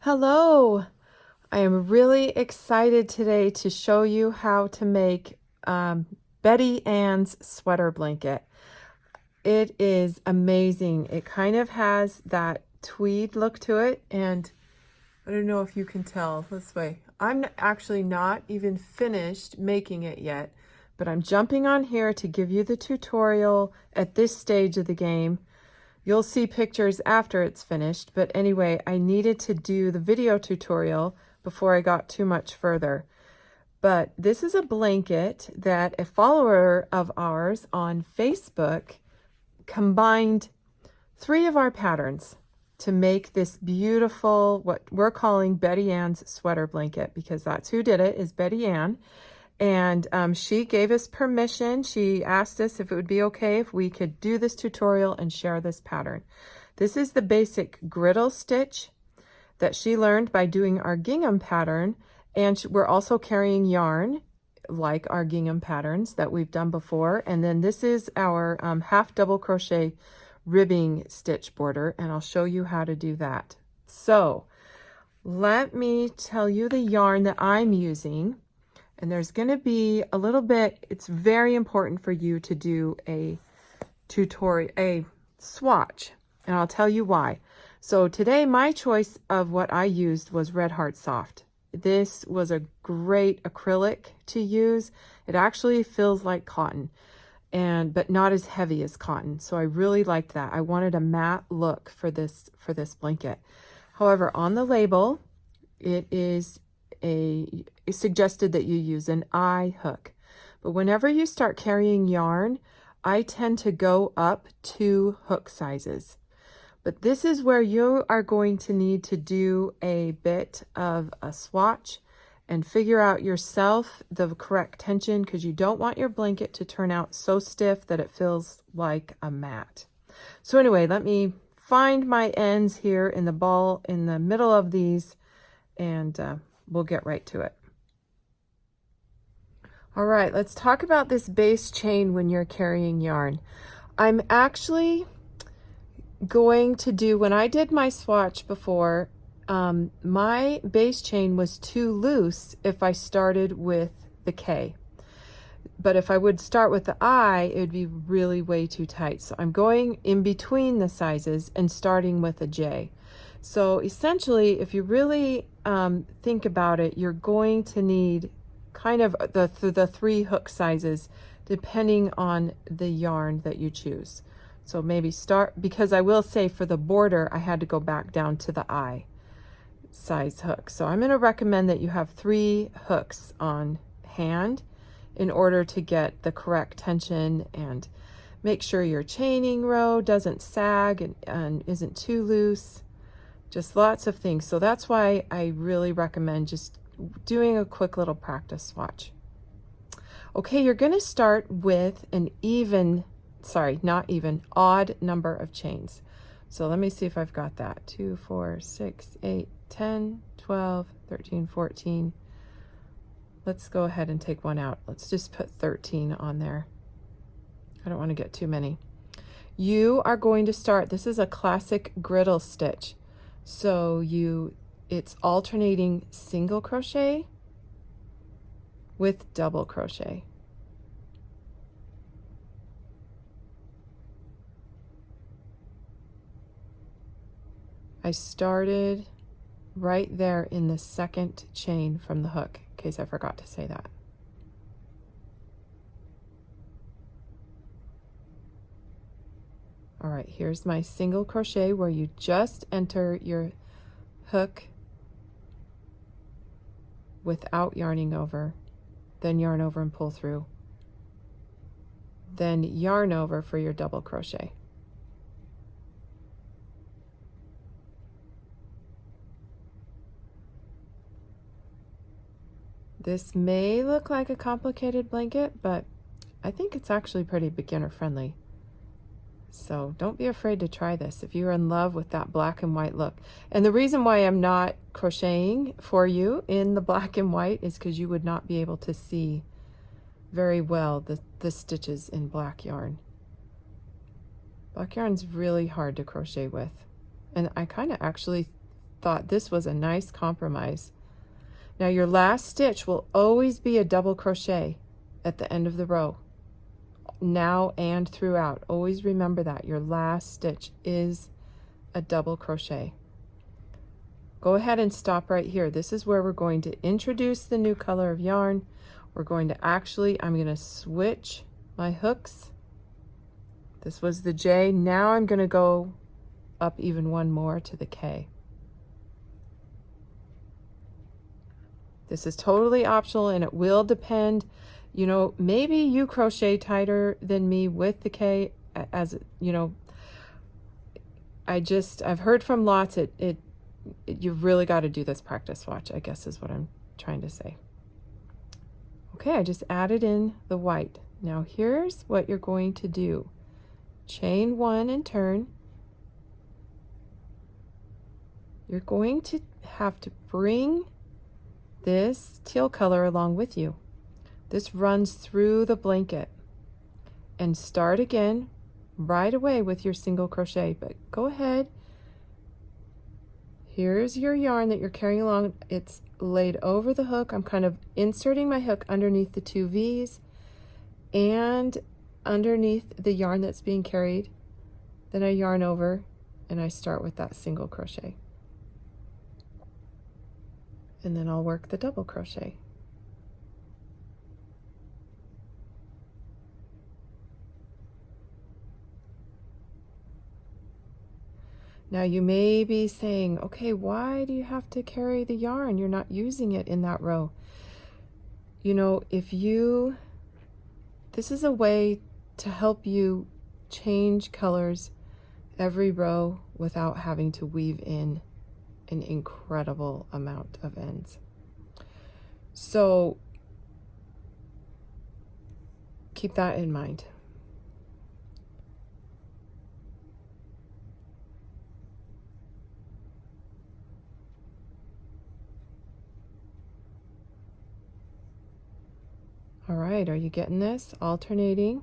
Hello! I am really excited today to show you how to make Betty Ann's sweater blanket. It is amazing. It kind of has that tweed look to it, and I don't know if you can tell this way. I'm actually not even finished making it yet, but I'm jumping on here to give you the tutorial at this stage of the game. You'll see pictures after it's finished, but anyway, I needed to do the video tutorial before I got too much further. But this is a blanket that a follower of ours on Facebook combined 3 of our patterns to make this beautiful, what we're calling Betty Ann's sweater blanket, because that's who did it, is Betty Ann. And she gave us permission. She asked us if it would be okay if we could do this tutorial and share this pattern. This is the basic griddle stitch that she learned by doing our gingham pattern. And we're also carrying yarn like our gingham patterns that we've done before. And then this is our half double crochet ribbing stitch border, and I'll show you how to do that. So let me tell you the yarn that I'm using. And there's going to be a little bit, it's very important for you to do a tutorial, a swatch, and I'll tell you why. So today my choice of what I used was Red Heart Soft. This was a great acrylic to use. It actually feels like cotton, but not as heavy as cotton. So I really liked that. I wanted a matte look for this blanket. However, on the label, it's suggested that you use an eye hook. But whenever you start carrying yarn, I tend to go up 2 hook sizes. But this is where you are going to need to do a bit of a swatch and figure out yourself the correct tension, because you don't want your blanket to turn out so stiff that it feels like a mat. So anyway, let me find my ends here in the ball in the middle of these, and we'll get right to it. All right, let's talk about this base chain when you're carrying yarn. I'm actually going to do, when I did my swatch before, my base chain was too loose if I started with the K. But if I would start with the I, it would be really way too tight. So I'm going in between the sizes and starting with a J. So essentially, if you really think about it, you're going to need kind of the 3 hook sizes depending on the yarn that you choose. So maybe start, because I will say for the border, I had to go back down to the I size hook. So I'm going to recommend that you have 3 hooks on hand in order to get the correct tension, and make sure your chaining row doesn't sag and isn't too loose. Just lots of things. So that's why I really recommend just doing a quick little practice swatch. Okay, you're going to start with an odd number of chains. So let me see if I've got that. 2, 4, 6, 8, 10, 12, 13, 14. Let's go ahead and take one out. Let's just put 13 on there. I don't want to get too many. You are going to start, this is a classic griddle stitch. So it's alternating single crochet with double crochet. I started right there in the second chain from the hook, in case I forgot to say that. All right, here's my single crochet where you just enter your hook without yarning over, then yarn over and pull through, then yarn over for your double crochet. This may look like a complicated blanket, but I think it's actually pretty beginner friendly. So don't be afraid to try this if you're in love with that black and white look. And the reason why I'm not crocheting for you in the black and white is because you would not be able to see very well the stitches in black yarn. Black yarn's really hard to crochet with. And I kind of actually thought this was a nice compromise. Now your last stitch will always be a double crochet at the end of the row, now and throughout. Always remember that your last stitch is a double crochet. Go ahead and stop right here. This is where we're going to introduce the new color of yarn. We're going to I'm going to switch my hooks. This was the J. Now I'm going to go up even one more to the K. This is totally optional, and it will depend, you know, maybe you crochet tighter than me with the K, as you know. I've heard from lots, you've really got to do this practice watch, I guess is what I'm trying to say. Okay, I just added in the white. Now here's what you're going to do. Chain one and turn. You're going to have to bring this teal color along with you. This runs through the blanket. And start again right away with your single crochet, but go ahead. Here's your yarn that you're carrying along. It's laid over the hook. I'm kind of inserting my hook underneath the two V's and underneath the yarn that's being carried. Then I yarn over and I start with that single crochet. And then I'll work the double crochet. Now you may be saying, okay, why do you have to carry the yarn? You're not using it in that row. You know, this is a way to help you change colors every row without having to weave in an incredible amount of ends. So keep that in mind. All right, are you getting this? Alternating.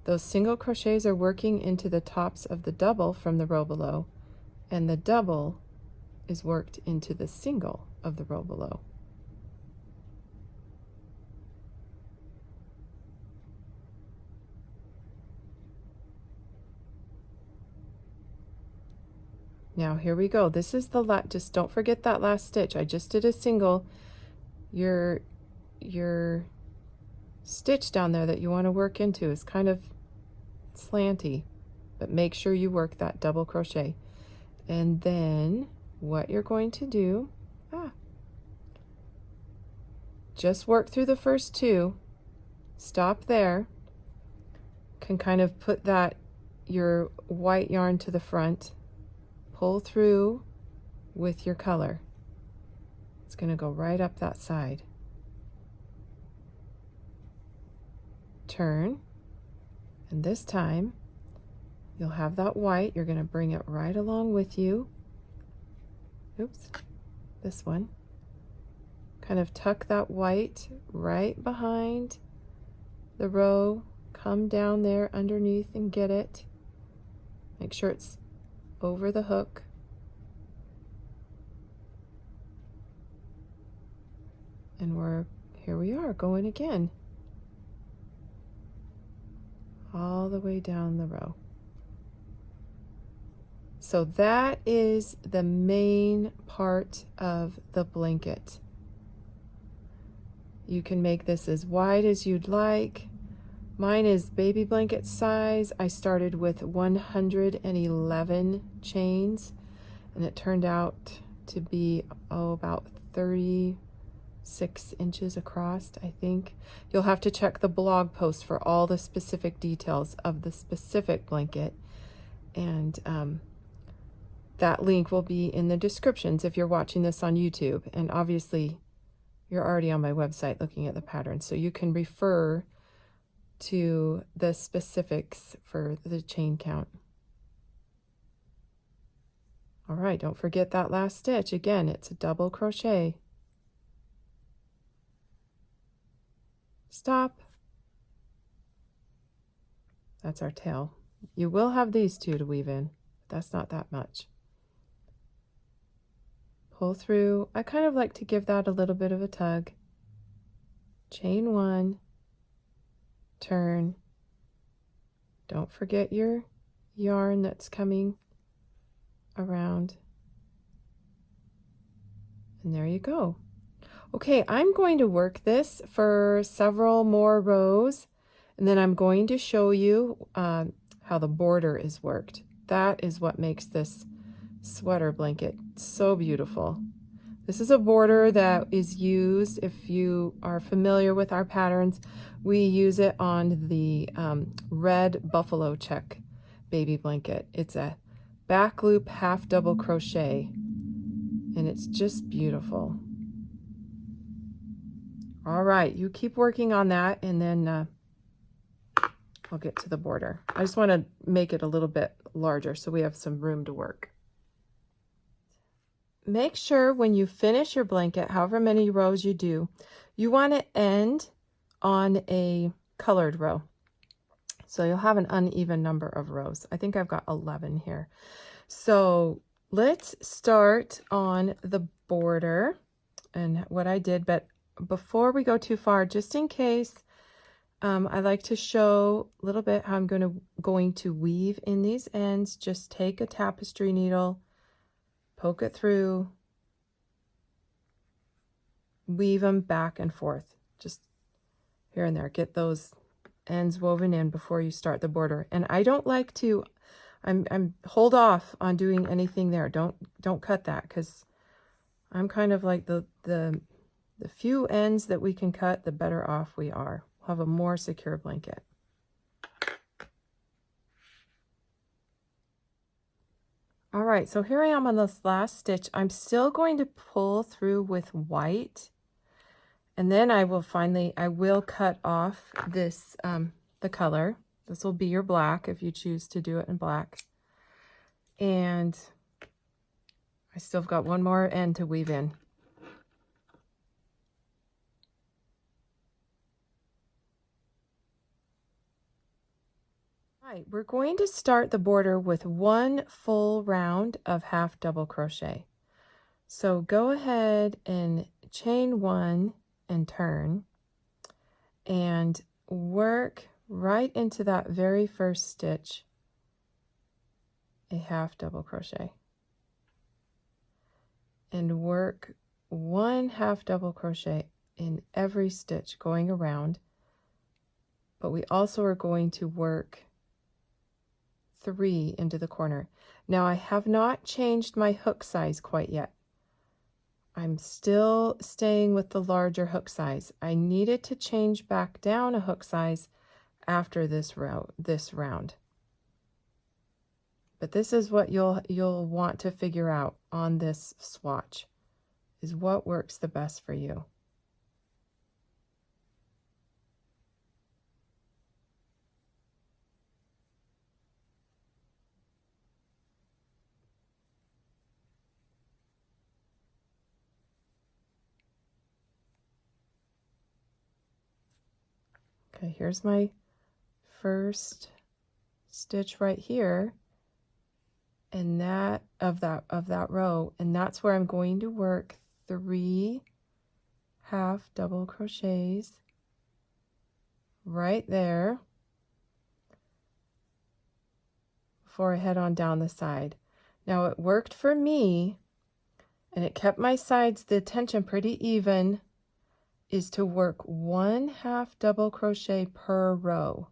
Those single crochets are working into the tops of the double from the row below, and the double is worked into the single of the row below. Now here we go. This is the just don't forget that last stitch. I just did a single. Your stitch down there that you want to work into is kind of slanty, but make sure you work that double crochet. And then what you're going to do, just work through the first two, stop there, can kind of put your white yarn to the front, pull through with your color. It's going to go right up that side. Turn, and this time you'll have that white. You're going to bring it right along with you. Oops, this one. Kind of tuck that white right behind the row. Come down there underneath and get it. Make sure it's over the hook. And here we are going again. All the way down the row. So that is the main part of the blanket. You can make this as wide as you'd like. Mine is baby blanket size. I started with 111 chains, and it turned out to be about 36 inches across, I think. You'll have to check the blog post for all the specific details of the specific blanket, and that link will be in the descriptions if you're watching this on YouTube, and obviously you're already on my website looking at the pattern, so you can refer to the specifics for the chain count. All right, don't forget that last stitch. Again, it's a double crochet. Stop. That's our tail. You will have these two to weave in, but that's not that much. pull through. I kind of like to give that a little bit of a tug. Chain 1, turn. Don't forget your yarn that's coming around. And there you go. Okay, I'm going to work this for several more rows, and then I'm going to show you how the border is worked. That is what makes this sweater blanket so beautiful. This is a border that is used, if you are familiar with our patterns, we use it on the red buffalo check baby blanket. It's a back loop half double crochet, and it's just beautiful. All right, you keep working on that, and then I'll get to the border. I just want to make it a little bit larger so we have some room to work. Make sure when you finish your blanket, however many rows you do, you want to end on a colored row. So you'll have an uneven number of rows. I think I've got 11 here. So let's start on the border and what I did, but before we go too far, just in case, I like to show a little bit how I'm going to weave in these ends. Just take a tapestry needle, poke it through, weave them back and forth, just here and there. Get those ends woven in before you start the border. And I don't like to, I'm hold off on doing anything there. Don't cut that, because I'm kind of like the few ends that we can cut, the better off we are. We'll have a more secure blanket. All right, so here I am on this last stitch. I'm still going to pull through with white, and then I will cut off this, the color. This will be your black if you choose to do it in black. And I still have got one more end to weave in. Right, we're going to start the border with one full round of half double crochet. So go ahead and chain 1 and turn and work right into that very first stitch a half double crochet, and work 1 half double crochet in every stitch going around. But we also are going to work 3 into the corner. Now I have not changed my hook size quite yet. I'm still staying with the larger hook size. I needed to change back down a hook size after this round. But this is what you'll want to figure out on this swatch, is what works the best for you. Okay, here's my first stitch right here, and that of that row, and that's where I'm going to work 3 half double crochets right there before I head on down the side. Now it worked for me, and it kept my sides, the tension pretty even, is to work 1 half double crochet per row.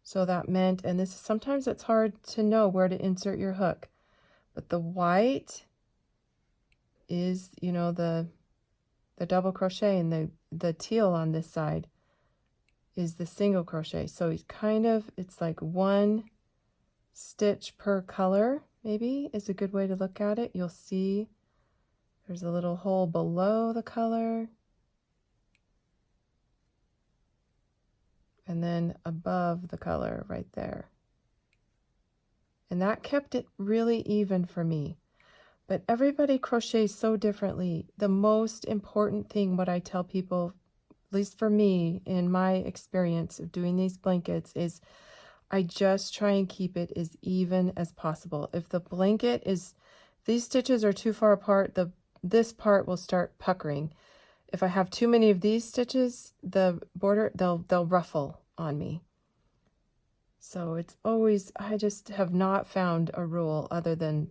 So that meant, and this is, sometimes it's hard to know where to insert your hook, but the white is, you know, the double crochet, and the teal on this side is the single crochet. So it's like 1 stitch per color, maybe, is a good way to look at it. You'll see there's a little hole below the color, and then above the color right there. And that kept it really even for me. But everybody crochets so differently. The most important thing, what I tell people, at least for me, in my experience of doing these blankets, is I just try and keep it as even as possible. If the blanket is these stitches are too far apart, this part will start puckering. If I have too many of these stitches, the border, they'll ruffle on me. So it's always, I just have not found a rule other than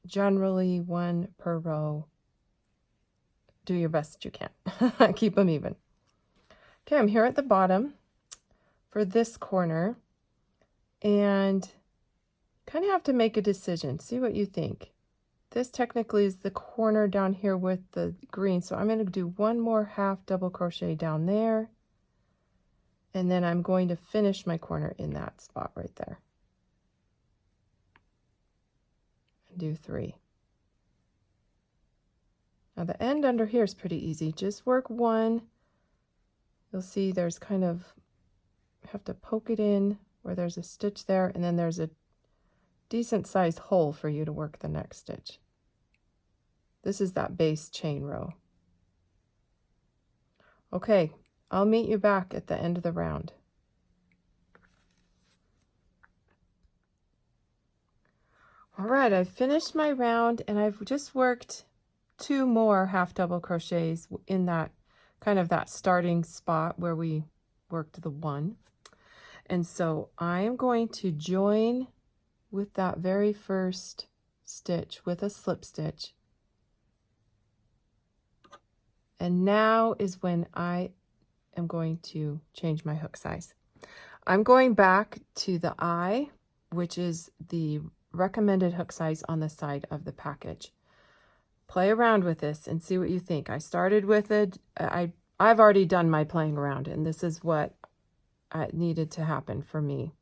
generally 1 per row. Do your best you can. Keep them even. Okay, I'm here at the bottom for this corner, and kind of have to make a decision. See what you think. This technically is the corner down here with the green, so I'm going to do 1 more half double crochet down there, and then I'm going to finish my corner in that spot right there. And do 3. Now the end under here is pretty easy. Just work 1. You'll see there's kind of, have to poke it in where there's a stitch there, and then there's a decent sized hole for you to work the next stitch. This is that base chain row. Okay, I'll meet you back at the end of the round. All right, I've finished my round, and I've just worked 2 more half double crochets in that kind of that starting spot where we worked the 1. And so I am going to join with that very first stitch with a slip stitch. And now is when I am going to change my hook size. I'm going back to the I, which is the recommended hook size on the side of the package. Play around with this and see what you think. I started with it. I've already done my playing around, and this is what needed to happen for me.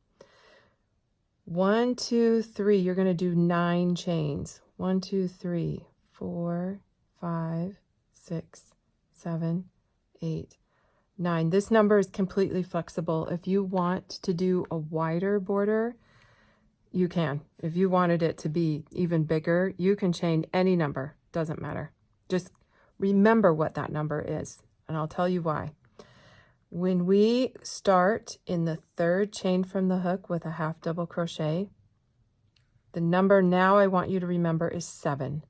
1, 2, 3. You're going to do 9 chains. 1, 2, 3, 4, 5, 6, 7, 8, 9. This number is completely flexible. If you want to do a wider border, you can. If you wanted it to be even bigger, you can chain any number. Doesn't matter. Just remember what that number is, and I'll tell you why. When we start in the 3rd chain from the hook with a half double crochet, the number now I want you to remember is 7.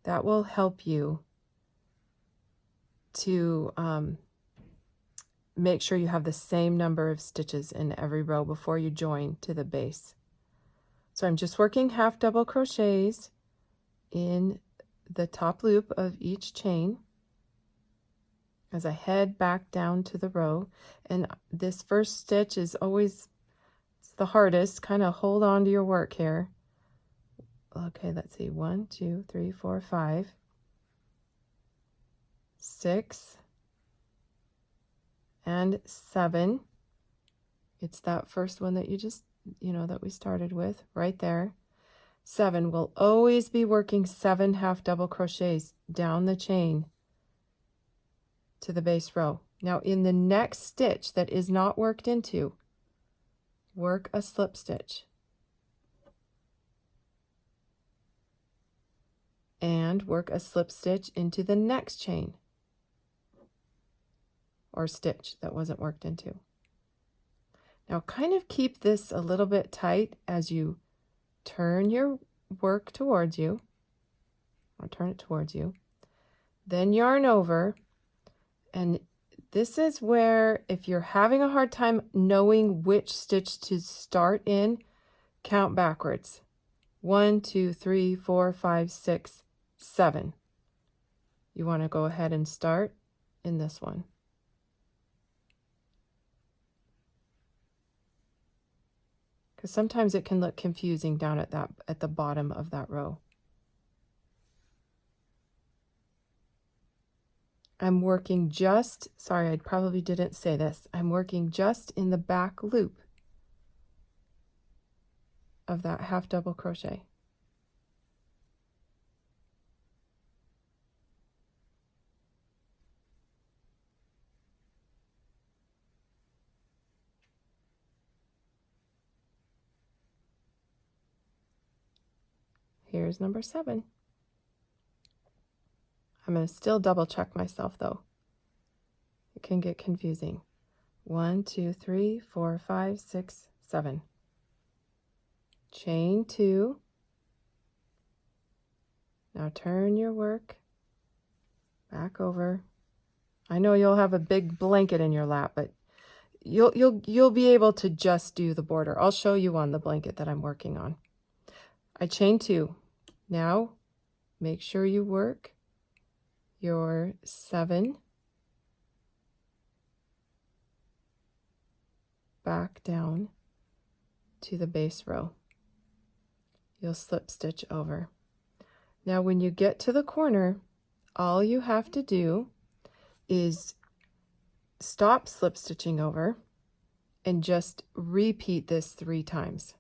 That will help you to make sure you have the same number of stitches in every row before you join to the base. So I'm just working half double crochets in the top loop of each chain as I head back down to the row. And this first stitch is always the hardest. Kind of hold on to your work here. Okay, let's see. 1, 2, 3, 4, 5, 6, and 7. It's that first one that you just, that we started with right there. 7. We'll always be working 7 half double crochets down the chain to the base row. Now in the next stitch that is not worked into, work a slip stitch and work a slip stitch into the next chain or stitch that wasn't worked into. Now kind of keep this a little bit tight as you turn your work towards you, or turn it towards you, then yarn over. And this is where, if you're having a hard time knowing which stitch to start in, count backwards. 1, 2, 3, 4, 5, 6, 7. You want to go ahead and start in this one. Because sometimes it can look confusing down at the bottom of that row. I'm working just, sorry, I probably didn't say this. I'm working just in the back loop of that half double crochet. Here's number 7. I'm going to still double check myself though. It can get confusing. 1, 2, 3, 4, 5, 6, 7. Chain 2, Now turn your work back over. I know you'll have a big blanket in your lap, but you'll be able to just do the border. I'll show you on the blanket that I'm working on. I chain 2. Now make sure you work your 7 back down to the base row. You'll slip stitch over. Now when you get to the corner, all you have to do is stop slip stitching over and just repeat this 3 times,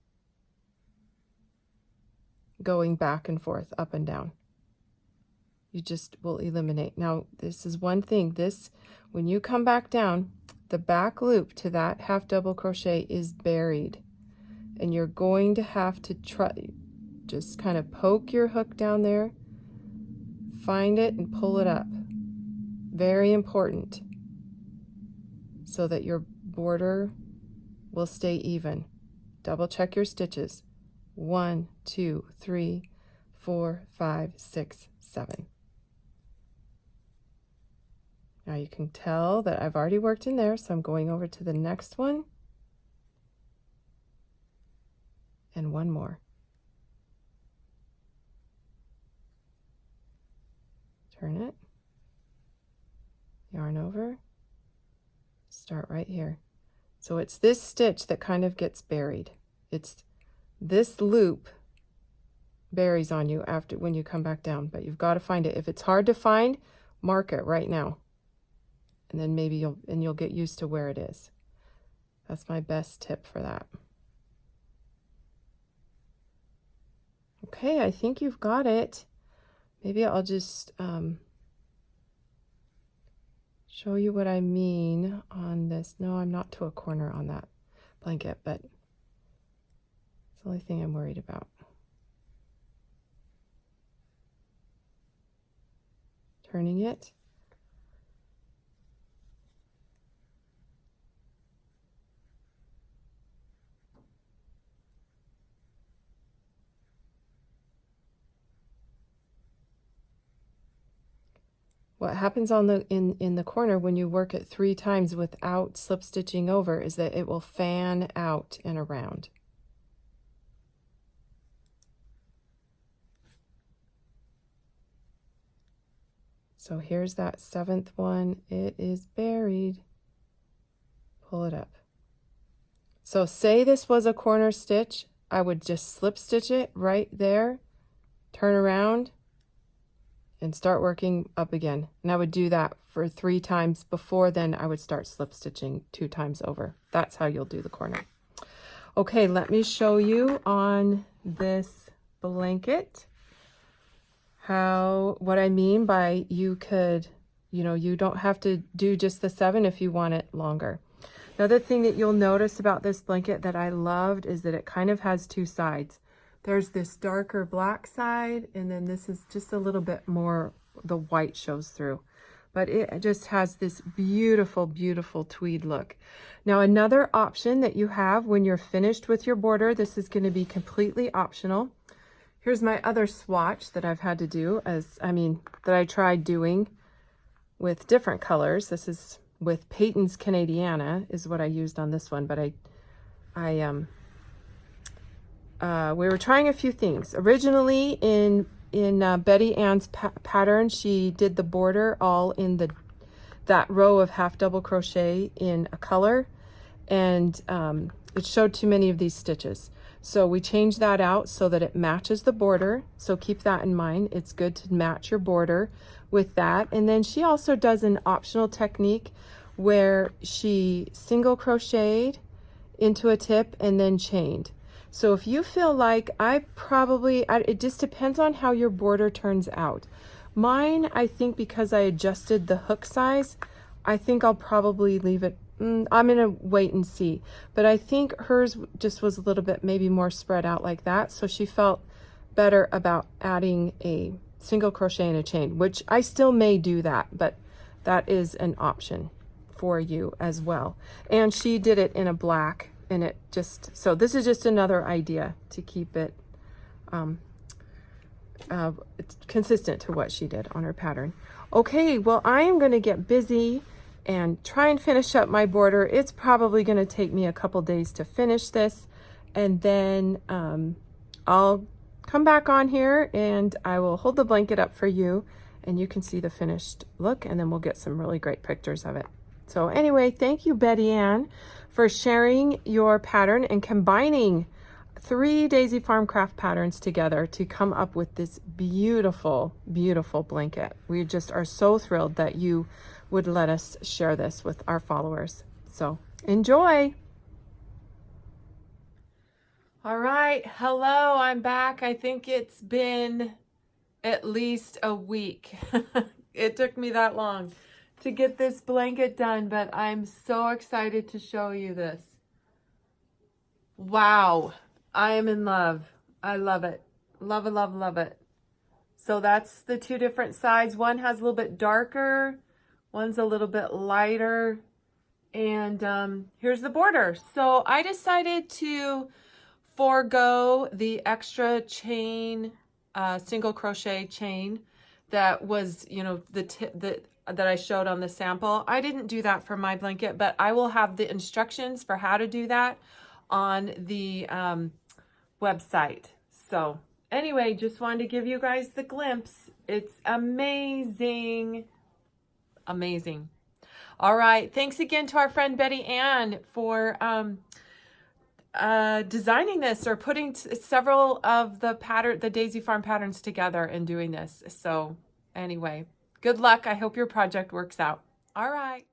going back and forth, up and down. You just will eliminate. Now this is one thing, when you come back down, the back loop to that half double crochet is buried, and you're going to have to just kind of poke your hook down there, find it and pull it up. Very important, so that your border will stay even. Double check your stitches. 1, 2, 3, 4, 5, 6, 7. Now you can tell that I've already worked in there, so I'm going over to the next one. And one more. Turn it. Yarn over. Start right here. So it's this stitch that kind of gets buried. It's this loop buries on you when you come back down, but you've got to find it. If it's hard to find, mark it right now. And then maybe you'll get used to where it is. That's my best tip for that. Okay, I think you've got it. Maybe I'll just show you what I mean on this. No, I'm not to a corner on that blanket, but it's the only thing I'm worried about. Turning it. What happens on in the corner when you work it 3 times without slip stitching over is that it will fan out and around. So here's that 7th one. It is buried. Pull it up. So say this was a corner stitch, I would just slip stitch it right there, turn around, and start working up again. And I would do that for 3 times. Before then, I would start slip stitching 2 times over. That's how you'll do the corner. Okay, let me show you on this blanket what I mean by you don't have to do just the 7 if you want it longer. Another thing that you'll notice about this blanket that I loved is that it kind of has 2 sides. There's this darker black side, and then this is just a little bit more, the white shows through. But it just has this beautiful, beautiful tweed look. Now another option that you have when you're finished with your border, this is going to be completely optional. Here's my other swatch that I've had to do, that I tried doing with different colors. This is with Peyton's Canadiana is what I used on this one, but we were trying a few things. Originally in BettyAnn's pattern, she did the border all in that row of half double crochet in a color, and it showed too many of these stitches. So we changed that out so that it matches the border. So keep that in mind. It's good to match your border with that. And then she also does an optional technique where she single crocheted into a tip and then chained. So if you feel like it just depends on how your border turns out. Mine, I think because I adjusted the hook size, I think I'll probably leave it. I'm going to wait and see. But I think hers just was a little bit maybe more spread out like that. So she felt better about adding a single crochet and a chain, which I still may do that, but that is an option for you as well. And she did it in a black. And so this is just another idea to keep it it's consistent to what she did on her pattern. Okay, well, I am going to get busy and try and finish up my border. It's probably going to take me a couple days to finish this, and then I'll come back on here and I will hold the blanket up for you and you can see the finished look, and then we'll get some really great pictures of it. So anyway, thank you, Betty Ann, for sharing your pattern and combining 3 Daisy Farm craft patterns together to come up with this beautiful, beautiful blanket. We just are so thrilled that you would let us share this with our followers. So enjoy. All right, hello, I'm back. I think it's been at least a week. It took me that long to get this blanket done, but I'm so excited to show you this. Wow, I am in love. I love it. Love it, love, love it. So that's the 2 different sides. One has a little bit darker, one's a little bit lighter, and here's the border. So I decided to forego the extra chain, single crochet chain that was, you know, that I showed on the sample. I didn't do that for my blanket, but I will have the instructions for how to do that on the website. So anyway, just wanted to give you guys the glimpse. It's amazing. Amazing. All right. Thanks again to our friend Betty Ann for designing this, or putting several of the Daisy Farm patterns together and doing this. So anyway, good luck. I hope your project works out. All right.